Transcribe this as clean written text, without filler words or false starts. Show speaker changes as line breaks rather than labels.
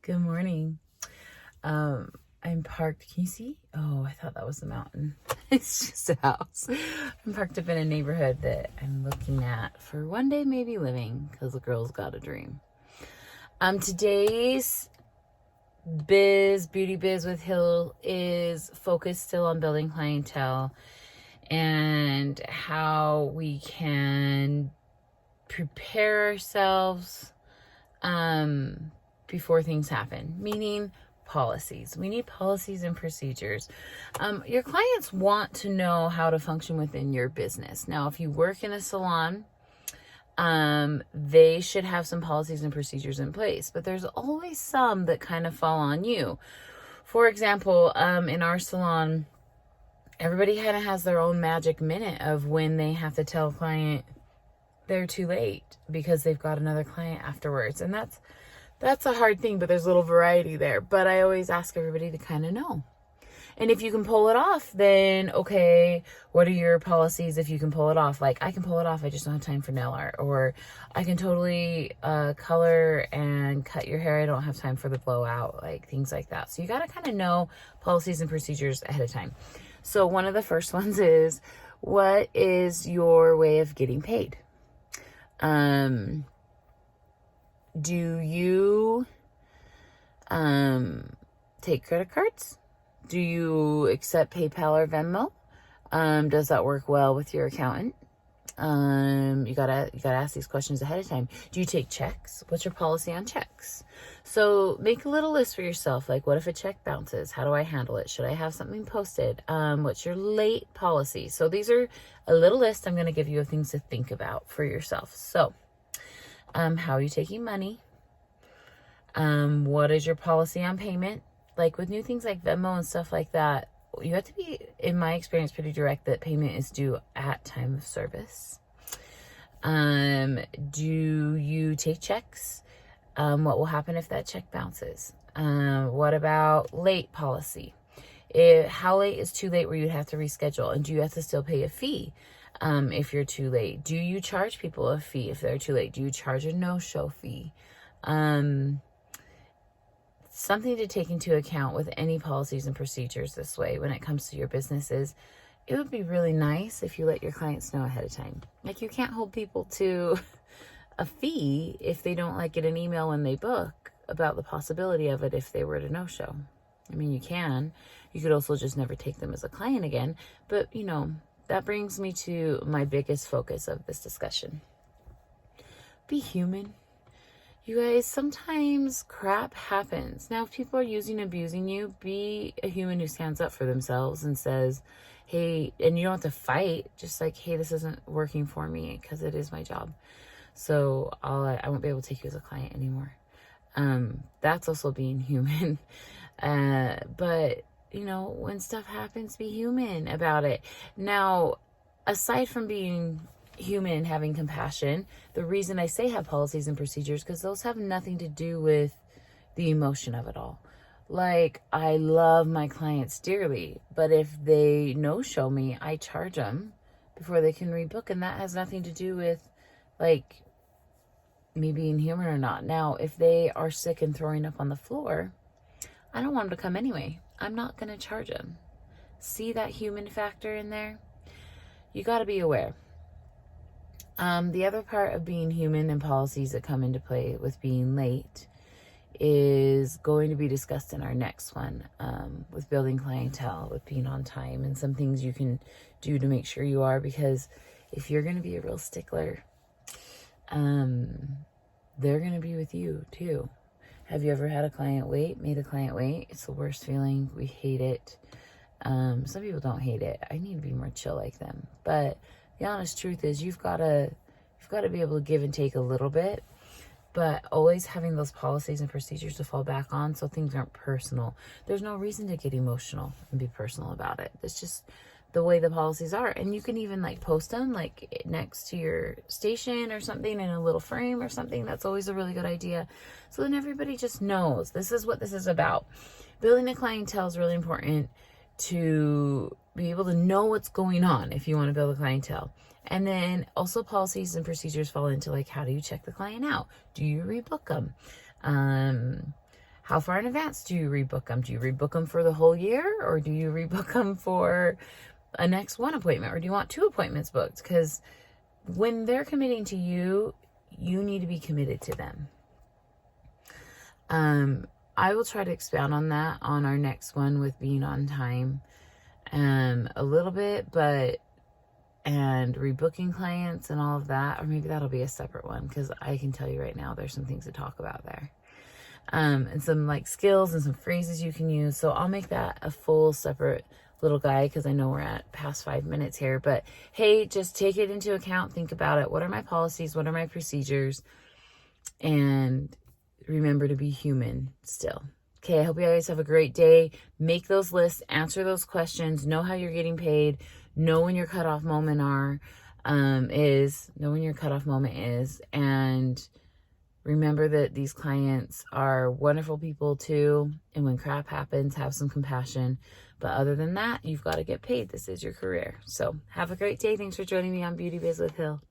Good morning. I'm parked. Can you see? Oh, I thought that was the mountain. It's just a house. I'm parked up in a neighborhood that I'm looking at for one day maybe living, because the girl's got a dream. Today's beauty biz with Hill is focused still on building clientele and how we can prepare ourselves before things happen, meaning policies. We need policies and procedures. Your clients want to know how to function within your business. Now, if you work in a salon, they should have some policies and procedures in place, but there's always some that kind of fall on you. For example, in our salon, everybody kind of has their own magic minute of when they have to tell a client they're too late because they've got another client afterwards. And that's a hard thing, but there's a little variety there. But I always ask everybody to kind of know. And if you can pull it off, then okay, what are your policies if you can pull it off? Like, I can pull it off, I just don't have time for nail art. Or I can totally color and cut your hair, I don't have time for the blowout, like things like that. So you got to kind of know policies and procedures ahead of time. So one of the first ones is, what is your way of getting paid? Do you take credit cards? Do you accept PayPal or Venmo? Does that work well with your accountant? You gotta ask these questions ahead of time. Do you take checks? What's your policy on checks? So make a little list for yourself. Like, what if a check bounces? How do I handle it? Should I have something posted? What's your late policy? So these are a little list I'm going to give you of things to think about for yourself. So, how are you taking money? What is your policy on payment? Like with new things like Venmo and stuff like that, you have to be, in my experience, pretty direct that payment is due at time of service. Do you take checks? What will happen if that check bounces? What about late policy? How late is too late where you'd have to reschedule? And do you have to still pay a fee if you're too late? Do you charge people a fee if they're too late? Do you charge a no-show fee? Something to take into account with any policies and procedures this way when it comes to your business is, it would be really nice if you let your clients know ahead of time. Like, you can't hold people to a fee if they don't like get an email when they book about the possibility of it if they were to no-show. I mean, you can. You could also just never take them as a client again. But, that brings me to my biggest focus of this discussion. Be human. You guys, sometimes crap happens. Now, if people are abusing you, be a human who stands up for themselves and says, hey, and you don't have to fight, just like, hey, this isn't working for me because it is my job. So I won't be able to take you as a client anymore. That's also being human. But, when stuff happens, be human about it. Now, aside from being human and having compassion, the reason I say have policies and procedures, because those have nothing to do with the emotion of it all. Like, I love my clients dearly, but if they no-show me, I charge them before they can rebook, and that has nothing to do with, like, me being human or not. Now, if they are sick and throwing up on the floor, I don't want them to come anyway. I'm not going to charge them. See that human factor in there? You got to be aware. The other part of being human and policies that come into play with being late is going to be discussed in our next one, with building clientele, with being on time, and some things you can do to make sure you are, because if you're going to be a real stickler, they're going to be with you too. Have you ever had a client wait, made a client wait? It's the worst feeling. We hate it. Some people don't hate it. I need to be more chill like them. But the honest truth is, you've got to be able to give and take a little bit, but always having those policies and procedures to fall back on so things aren't personal. There's no reason to get emotional and be personal about it. It's just the way the policies are. And you can even post them next to your station or something in a little frame or something. That's always a really good idea. So then everybody just knows this is what this is about. Building a clientele is really important to be able to know what's going on if you want to build a clientele. And then also policies and procedures fall into how do you check the client out? Do you rebook them? How far in advance do you rebook them? Do you rebook them for the whole year, or do you rebook them for a next one appointment, or do you want 2 appointments booked? Because when they're committing to you, you need to be committed to them. I will try to expound on that on our next one with being on time a little bit, and rebooking clients and all of that, or maybe that'll be a separate one, because I can tell you right now there's some things to talk about there. And some like skills and some phrases you can use. So I'll make that a full separate little guide, because I know we're at past 5 minutes here. But hey, just take it into account. Think about it. What are my policies? What are my procedures? And remember to be human still. Okay, I hope you guys have a great day. Make those lists, answer those questions, know how you're getting paid, know when your cutoff moment is, and remember that these clients are wonderful people too. And when crap happens, have some compassion. But other than that, you've got to get paid. This is your career. So have a great day. Thanks for joining me on Beauty Biz with Hill.